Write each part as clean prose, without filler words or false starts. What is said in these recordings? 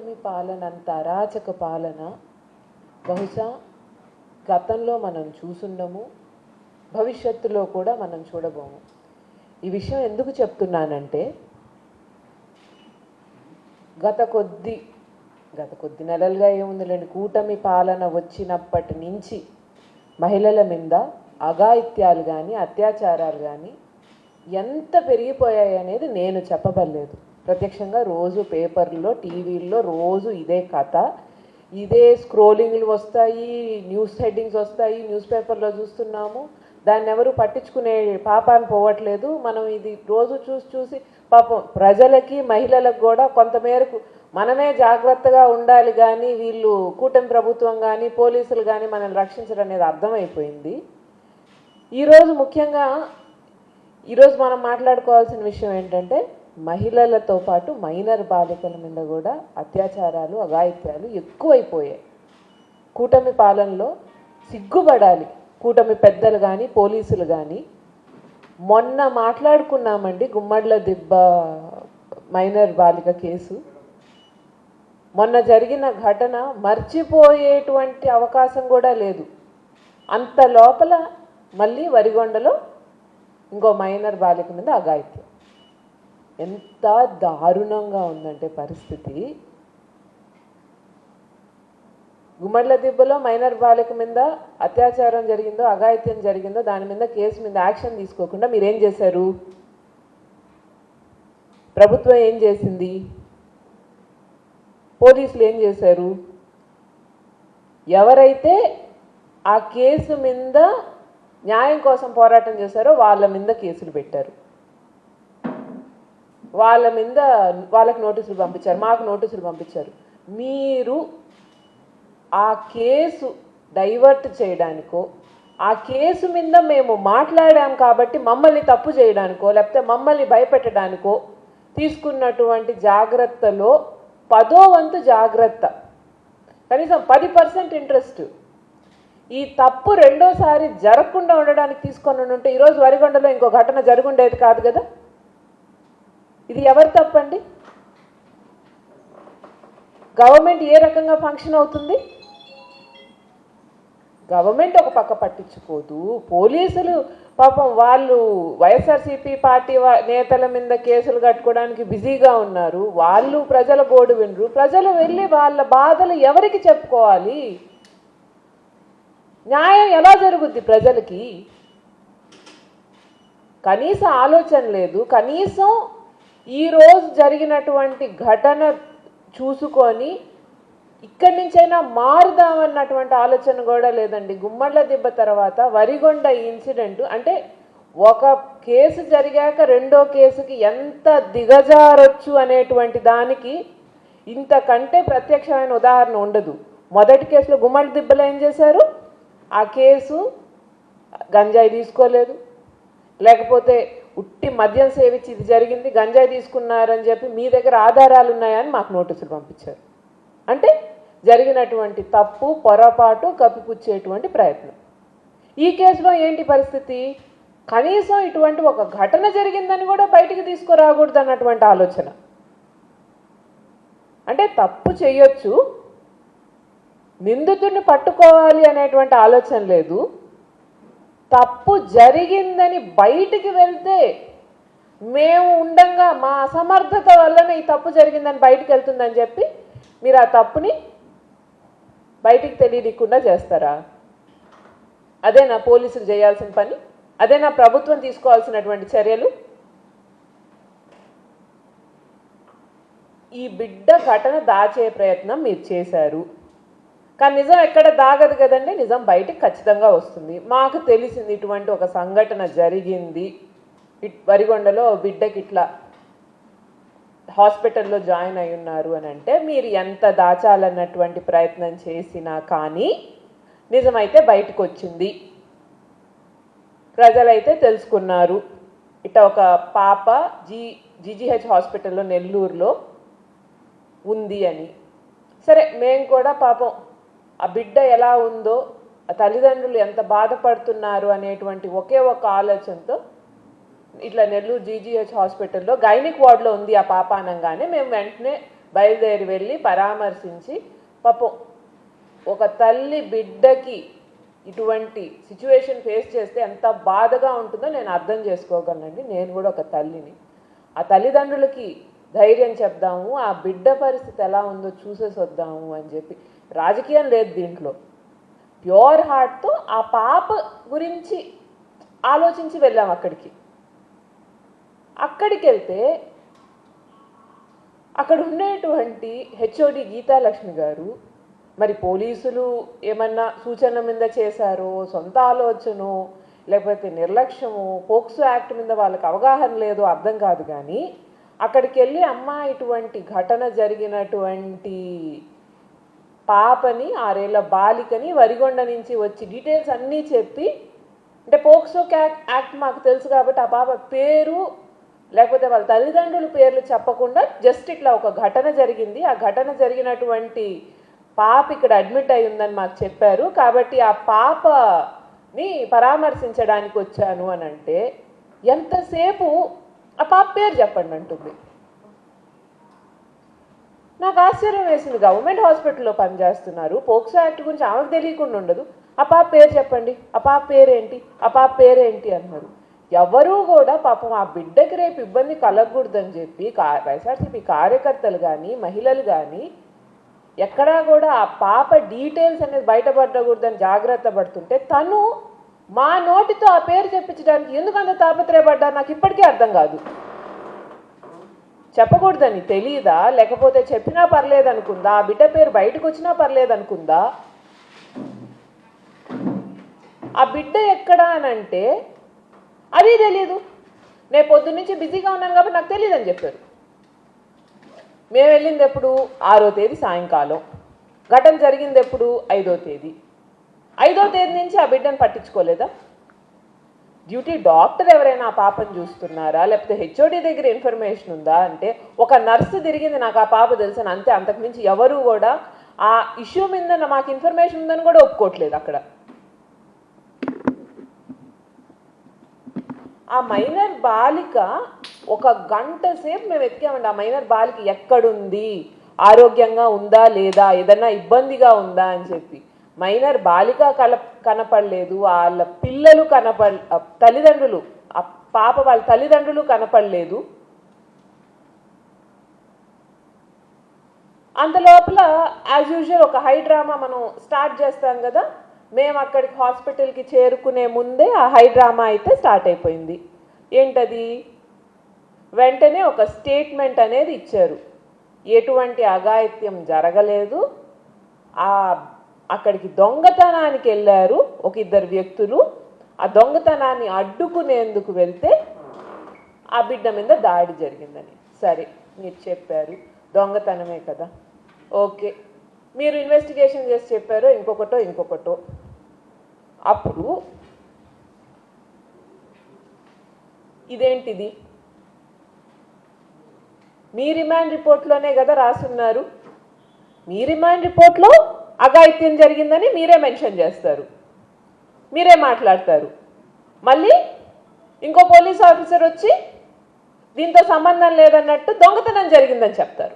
కూటమి పాలన అంత అరాచక పాలన బహుశా గతంలో మనం చూసుండము, భవిష్యత్తులో కూడా మనం చూడబోము. ఈ విషయం ఎందుకు చెప్తున్నానంటే గత కొద్ది నెలలుగా ఏముందిలేండి, కూటమి పాలన వచ్చినప్పటి నుంచి మహిళల మీద అఘాయిత్యాలు కానీ అత్యాచారాలు కానీ ఎంత పెరిగిపోయాయి అనేది నేను చెప్పబడలేదు. ప్రత్యక్షంగా రోజు పేపర్లో టీవీల్లో రోజు ఇదే కథ, ఇదే స్క్రోలింగ్లు వస్తాయి, న్యూస్ హెడ్డింగ్స్ వస్తాయి, న్యూస్ పేపర్లో చూస్తున్నాము. దాన్ని ఎవరు పట్టించుకునే పాపాన్ని పోవట్లేదు. మనం ఇది రోజు చూసి పాపం ప్రజలకి మహిళలకు కూడా కొంతమేరకు మనమే జాగ్రత్తగా ఉండాలి, కానీ వీళ్ళు కూటమి ప్రభుత్వం కానీ పోలీసులు కానీ మనల్ని రక్షించడం అనేది అర్థమైపోయింది. ఈరోజు ముఖ్యంగా ఈరోజు మనం మాట్లాడుకోవాల్సిన విషయం ఏంటంటే మహిళలతో పాటు మైనర్ బాలికల మీద కూడా అత్యాచారాలు అఘాయిత్యాలు ఎక్కువైపోయాయి. కూటమి పాలనలో సిగ్గుపడాలి కూటమి పెద్దలు కానీ పోలీసులు కానీ. మొన్న మాట్లాడుకున్నామండి గుమ్మడ్ల దిబ్బ మైనర్ బాలిక కేసు. మొన్న జరిగిన ఘటన మర్చిపోయేటువంటి అవకాశం కూడా లేదు. అంత లోపల మళ్ళీ వరిగొండలో ఇంకో మైనర్ బాలిక మీద అఘాయిత్యం. ఎంత దారుణంగా ఉందంటే పరిస్థితి. గుమ్మడ్ల దిబ్బలో మైనర్ బాలిక మీద అత్యాచారం జరిగిందో అఘాయిత్యం జరిగిందో దాని మీద కేసు మీద యాక్షన్ తీసుకోకుండా మీరేం చేశారు? ప్రభుత్వం ఏం చేసింది? పోలీసులు ఏం చేశారు? ఎవరైతే ఆ కేసు మీద న్యాయం కోసం పోరాటం చేశారో వాళ్ళ మీద కేసులు పెట్టారు, వాళ్ళకి నోటీసులు పంపించారు, మాకు నోటీసులు పంపించారు. మీరు ఆ కేసు డైవర్ట్ చేయడానికో, ఆ కేసు మీద మేము మాట్లాడాం కాబట్టి మమ్మల్ని తప్పు చేయడానికో, లేకపోతే మమ్మల్ని భయపెట్టడానికో తీసుకున్నటువంటి జాగ్రత్తలో 10వ వంతు జాగ్రత్త, కనీసం 10% ఇంట్రెస్ట్ ఈ తప్పు రెండోసారి జరగకుండా ఉండడానికి తీసుకొని ఉంటే ఈరోజు వరిగొండలో ఇంకో ఘటన జరుగుండేది కాదు కదా. ఇది ఎవరి తప్పండి? గవర్నమెంట్ ఏ రకంగా ఫంక్షన్ అవుతుంది? గవర్నమెంట్ ఒక పక్క పట్టించుకోదు, పోలీసులు పాపం వాళ్ళు వైఎస్ఆర్సీపీ పార్టీ నేతల మీద కేసులు కట్టుకోవడానికి బిజీగా ఉన్నారు. వాళ్ళు ప్రజల గోడు వినరు. ప్రజలు వెళ్ళి వాళ్ళ బాధలు ఎవరికి చెప్పుకోవాలి? న్యాయం ఎలా జరుగుద్ది ప్రజలకి? కనీస ఆలోచన లేదు. కనీసం ఈరోజు జరిగినటువంటి ఘటన చూసుకొని ఇక్కడి నుంచైనా మారుదామన్నటువంటి ఆలోచన కూడా లేదండి. గుమ్మడ్ల దిబ్బ తర్వాత వరిగొండ ఇన్సిడెంట్ అంటే ఒక కేసు జరిగాక రెండో కేసుకి ఎంత దిగజారొచ్చు అనేటువంటి దానికి ఇంతకంటే ప్రత్యక్షమైన ఉదాహరణ ఉండదు. మొదటి కేసులో గుమ్మడ్ల దిబ్బలో ఏం చేశారు? ఆ కేసు గంజాయి తీసుకోలేదు, లేకపోతే ఉట్టి మద్యం సేవించి ఇది జరిగింది, గంజాయి తీసుకున్నారని చెప్పి మీ దగ్గర ఆధారాలు ఉన్నాయని మాకు నోటీసులు పంపించారు. అంటే జరిగినటువంటి తప్పు పొరపాటు కప్పిపుచ్చేటువంటి ప్రయత్నం. ఈ కేసులో ఏంటి పరిస్థితి? కనీసం ఇటువంటి ఒక ఘటన జరిగిందని కూడా బయటికి తీసుకురాకూడదు అన్నటువంటి ఆలోచన. అంటే తప్పు చేయొచ్చు, నిందితుడిని పట్టుకోవాలి అనేటువంటి ఆలోచన లేదు. తప్పు జరిగిందని బయటికి వెళ్తే మేము ఉండంగా మా అసమర్థత వల్లనే ఈ తప్పు జరిగిందని బయటికి వెళ్తుందని చెప్పి మీరు ఆ తప్పుని బయటికి తెలియకుండా చేస్తారా? అదేనా పోలీసులు చేయాల్సిన పని? అదేనా ప్రభుత్వం తీసుకోవాల్సినటువంటి చర్యలు? ఈ బిడ్డ ఘటన దాచే ప్రయత్నం మీరు చేశారు, కానీ నిజం ఎక్కడ దాగదు కదండి. నిజం బయటికి ఖచ్చితంగా వస్తుంది. మాకు తెలిసింది ఇటువంటి ఒక సంఘటన జరిగింది, వరిగొండలో బిడ్డకి ఇట్లా హాస్పిటల్లో జాయిన్ అయి ఉన్నారు అని అంటే మీరు ఎంత దాచాలన్నటువంటి ప్రయత్నం చేసినా కానీ నిజమైతే బయటకు వచ్చింది, ప్రజలైతే తెలుసుకున్నారు. ఇట్లా ఒక పాప జీజీహెచ్ హాస్పిటల్లో నెల్లూరులో ఉంది అని. సరే, మేము కూడా పాపం ఆ బిడ్డ ఎలా ఉందో, ఆ తల్లిదండ్రులు ఎంత బాధపడుతున్నారు అనేటువంటి ఒకే ఒక ఆలోచనతో ఇట్లా నెల్లూరు జీజీహెచ్ హాస్పిటల్లో గైనిక్ వార్డులో ఉంది ఆ పాప అనగానే మేము వెంటనే బయలుదేరి వెళ్ళి పరామర్శించి పాపం ఒక తల్లి బిడ్డకి ఇటువంటి సిచ్యువేషన్ ఫేస్ చేస్తే ఎంత బాధగా ఉంటుందో నేను అర్థం చేసుకోగలనండి. నేను కూడా ఒక తల్లిని. ఆ తల్లిదండ్రులకి ధైర్యం చెప్దాము, ఆ బిడ్డ పరిస్థితి ఎలా ఉందో చూసేసి వద్దాము అని చెప్పి. రాజకీయం లేదు దీంట్లో. ప్యూర్ హార్ట్తో ఆ పాప గురించి ఆలోచించి వెళ్ళాం అక్కడికి వెళ్తే అక్కడ ఉండేటువంటి హెచ్ఓడి గీతాలక్ష్మి గారు మరి పోలీసులు ఏమన్నా సూచనల మీద చేశారో, సొంత ఆలోచనో, లేకపోతే నిర్లక్ష్యము, పోక్సో యాక్ట్ మీద వాళ్ళకి అవగాహన లేదో అర్థం కాదు. కానీ అక్కడికి వెళ్ళి అమ్మ ఇటువంటి ఘటన జరిగినటువంటి పాపని 6 ఏళ్ల బాలికని వరిగొండ నుంచి వచ్చి డీటెయిల్స్ అన్నీ చెప్పి, అంటే పోక్సో యాక్ట్ మాకు తెలుసు కాబట్టి ఆ పాప పేరు లేకపోతే వాళ్ళ తల్లిదండ్రుల పేర్లు చెప్పకుండా జస్ట్ ఇట్లా ఒక ఘటన జరిగింది, ఆ ఘటన జరిగినటువంటి పాప ఇక్కడ అడ్మిట్ అయి ఉందని మాకు చెప్పారు కాబట్టి ఆ పాపని పరామర్శించడానికి వచ్చాను అని అంటే ఎంతసేపు ఆ పాప పేరు చెప్పండి అంటుంది. నాకు ఆశ్చర్యం వేసింది. గవర్నమెంట్ హాస్పిటల్లో పనిచేస్తున్నారు, పోక్సో యాక్ట్ గురించి ఆమెకు తెలియకుండా ఉండదు. ఆ పాప పేరు చెప్పండి, ఆ పాప పేరేంటి, ఆ పాప పేరేంటి అన్నారు. ఎవరూ కూడా పాపం ఆ బిడ్డకి రేపు ఇబ్బంది కలగకూడదని చెప్పి వైఎస్ఆర్సీపీ కార్యకర్తలు కానీ మహిళలు కానీ ఎక్కడా కూడా ఆ పాప డీటెయిల్స్ అనేది బయటపడకూడదని జాగ్రత్త పడుతుంటే తను మా నోటితో ఆ పేరు చెప్పించడానికి ఎందుకంత తాపత్రయపడ్డారు నాకు ఇప్పటికీ అర్థం కాదు. చెప్పకూడదని తెలియదా, లేకపోతే చెప్పినా పర్లేదు అనుకుందా, ఆ బిడ్డ పేరు బయటకు వచ్చినా పర్లేదు అనుకుందా? ఆ బిడ్డ ఎక్కడా అనంటే అది తెలీదు. నేను పొద్దున్నుంచి బిజీగా ఉన్నాను కాబట్టి నాకు తెలియదు అని చెప్పారు. మేము వెళ్ళింది ఎప్పుడు 6వ తేదీ సాయంకాలం, ఘటన జరిగింది ఎప్పుడు 5వ తేదీ. 5వ తేదీ నుంచి ఆ బిడ్డను పట్టించుకోలేదా? డ్యూటీ డాక్టర్ ఎవరైనా ఆ పాపను చూస్తున్నారా, లేకపోతే హెచ్ఓడి దగ్గర ఇన్ఫర్మేషన్ ఉందా అంటే ఒక నర్సు తిరిగింది నాకు ఆ పాప తెలుసు అంతే, అంతకుమించి ఎవరు కూడా ఆ ఇష్యూ మీద మాకు ఇన్ఫర్మేషన్ ఉందని కూడా ఒప్పుకోవట్లేదు. అక్కడ ఆ మైనర్ బాలిక ఒక గంట సేపు మేము వెతికామండి. ఆ మైనర్ బాలిక ఎక్కడుంది, ఆరోగ్యంగా ఉందా లేదా, ఏదన్నా ఇబ్బందిగా ఉందా అని చెప్పి. మైనర్ బాలిక కనపడలేదు, వాళ్ళ పిల్లలు తల్లిదండ్రులు, ఆ పాప వాళ్ళ తల్లిదండ్రులు కనపడలేదు. అంతలోపల యాజ్ యూజువల్ ఒక హై డ్రామా మనం స్టార్ట్ చేస్తాం కదా, మేము అక్కడికి హాస్పిటల్కి చేరుకునే ముందే ఆ హై డ్రామా అయితే స్టార్ట్ అయిపోయింది. ఏంటది? వెంటనే ఒక స్టేట్మెంట్ అనేది ఇచ్చారు. ఎటువంటి అఘాయిత్యం జరగలేదు, అక్కడికి దొంగతనానికి వెళ్ళారు ఒక 2 వ్యక్తులు, ఆ దొంగతనాన్ని అడ్డుకునేందుకు వెళ్తే ఆ బిడ్డ మీద దాడి జరిగిందని. సరే మీరు చెప్పారు, దొంగతనమే కదా, ఓకే. మీరు ఇన్వెస్టిగేషన్ చేసి చెప్పారో ఇంకొకటో. అప్పుడు ఇదేంటిది? మీ రిమాండ్ రిపోర్ట్లోనే కదా రాసున్నారు. మీ రిమాండ్ రిపోర్ట్లో అఘాయిత్యం జరిగిందని మీరే మెన్షన్ చేస్తారు, మీరే మాట్లాడతారు. మళ్ళీ ఇంకో పోలీస్ ఆఫీసర్ వచ్చి దీంతో సంబంధం లేదన్నట్టు దొంగతనం జరిగిందని చెప్తారు.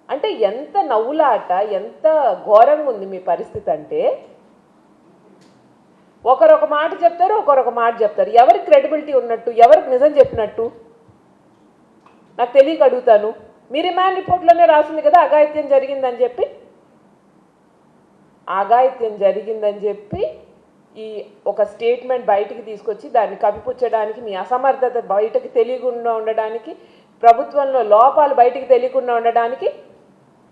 అంటే ఎంత నవ్వులాట, ఎంత ఘోరంగా ఉంది మీ పరిస్థితి అంటే ఒకరొక మాట చెప్తారు, ఒకరొక మాట చెప్తారు. ఎవరికి క్రెడిబిలిటీ ఉన్నట్టు, ఎవరికి నిజం చెప్పినట్టు నాకు తెలియక అడుగుతాను. మీ రిమాండ్ రిపోర్ట్లోనే రాసింది కదా అఘాయిత్యం జరిగిందని చెప్పి. అఘాయిత్యం జరిగిందని చెప్పి ఈ ఒక స్టేట్మెంట్ బయటికి తీసుకొచ్చి దాన్ని కప్పిపుచ్చడానికి, మీ అసమర్థత బయటకు తెలియకుండా ఉండడానికి, ప్రభుత్వంలో లోపాలు బయటికి తెలియకుండా ఉండడానికి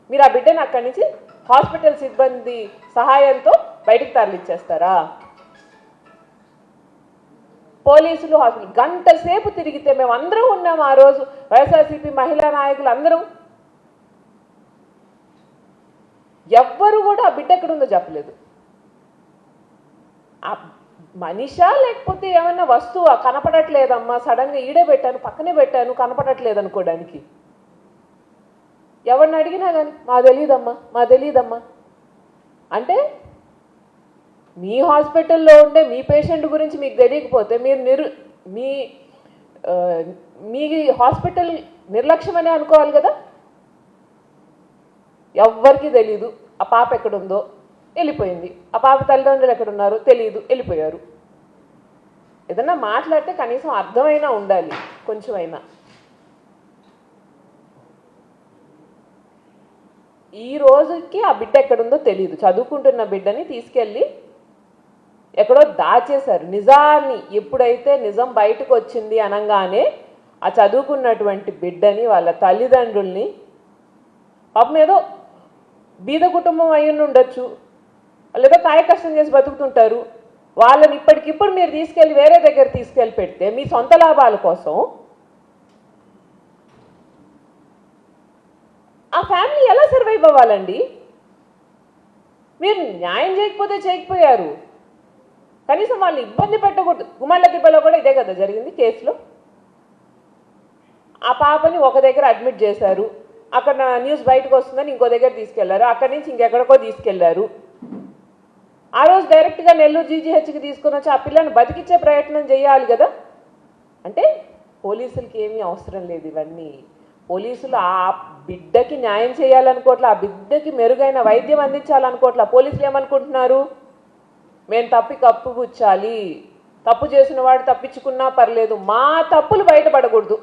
మీరు ఆ బిడ్డను అక్కడి నుంచి హాస్పిటల్ సిబ్బంది సహాయంతో బయటికి తరలిచ్చేస్తారా? పోలీసులు హాస్పిటల్ గంట సేపు తిరిగితే మేము అందరం ఉన్నాం ఆ రోజు, వైఎస్ఆర్సీపీ మహిళా నాయకులు అందరం. ఎవ్వరు కూడా ఆ బిడ్డ ఎక్కడుందో చెప్పలేదు. ఆ మనిషా లేకపోతే ఏమన్నా వస్తువు కనపడట్లేదమ్మా, సడన్గా ఈడే పెట్టాను, పక్కనే పెట్టాను, కనపడట్లేదు అనుకోవడానికి. ఎవరిని అడిగినా కానీ మా తెలియదమ్మా అంటే మీ హాస్పిటల్లో ఉండే మీ పేషెంట్ గురించి మీకు తెలియకపోతే మీరు మీ హాస్పిటల్ నిర్లక్ష్యమనే అనుకోవాలి కదా. ఎవ్వరికీ తెలీదు ఆ పాప ఎక్కడుందో, వెళ్ళిపోయింది. ఆ పాప తల్లిదండ్రులు ఎక్కడున్నారో తెలియదు, వెళ్ళిపోయారు. ఏదన్నా మాట్లాడితే కనీసం అర్థమైనా ఉండాలి కొంచెమైనా. ఈ రోజుకి ఆ బిడ్డ ఎక్కడుందో తెలియదు. చదువుకుంటున్న బిడ్డని తీసుకెళ్ళి ఎక్కడో దాచేశారు. నిజాన్ని ఎప్పుడైతే నిజం బయటకు వచ్చింది అనగానే ఆ చదువుకున్నటువంటి బిడ్డని వాళ్ళ తల్లిదండ్రుల్ని, పాపం ఏదో బీద కుటుంబం అయ్యి ఉండొచ్చు, లేదా కాయ కష్టం చేసి బతుకుతుంటారు, వాళ్ళని ఇప్పటికిప్పుడు మీరు తీసుకెళ్ళి వేరే దగ్గర తీసుకెళ్ళి పెడితే మీ సొంత లాభాల కోసం ఆ ఫ్యామిలీ ఎలా సర్వైవ్ అవ్వాలండి? మీరు న్యాయం చేయకపోతే చేయకపోయారు, కనీసం వాళ్ళు ఇబ్బంది పెట్టకూడదు. గుమ్మళ్ళదిబ్బలో కూడా ఇదే కదా జరిగింది కేసులో. ఆ పాపని ఒక దగ్గర అడ్మిట్ చేశారు, అక్కడ న్యూస్ బయటకు వస్తుందని ఇంకో దగ్గర తీసుకెళ్లారు, అక్కడి నుంచి ఇంకెక్కడికో తీసుకెళ్లారు. ఆ రోజు డైరెక్ట్గా నెల్లూరు జీజీహెచ్కి తీసుకొని వచ్చి ఆ పిల్లని బతికిచ్చే ప్రయత్నం చేయాలి కదా. అంటే పోలీసులకి ఏమీ అవసరం లేదు ఇవన్నీ. పోలీసులు ఆ బిడ్డకి న్యాయం చేయాలనుకోవట్లా, ఆ బిడ్డకి మెరుగైన వైద్యం అందించాలనుకోవట్లా. పోలీసులు ఏమనుకుంటున్నారు, మేము కప్పిపుచ్చాలి, తప్పు చేసిన వాడు తప్పించుకున్నా పర్లేదు, మా తప్పులు బయటపడకూడదు.